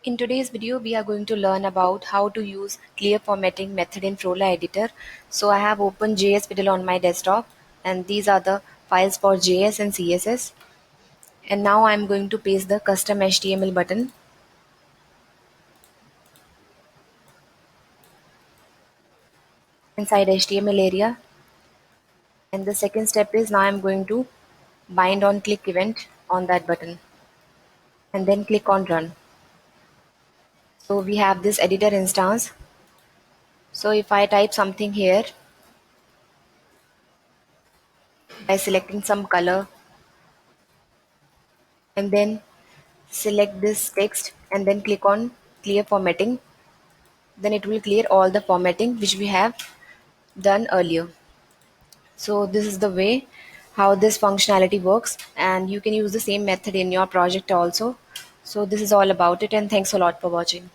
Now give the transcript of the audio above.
In today's video, we are going to learn about how to use clear formatting method in froala editor. So I have opened JSFiddle on my desktop and these are the files for JS and CSS. And now I'm going to paste the custom HTML button inside HTML area. And the second step is now I'm going to bind on click event on that button and then click on run. So we have this editor instance. So if I type something here by selecting some color and then select this text and then click on clear formatting, then it will clear all the formatting which we have done earlier. So this is the way how this functionality works, and you can use the same method in your project also. So this is all about it, and thanks a lot for watching.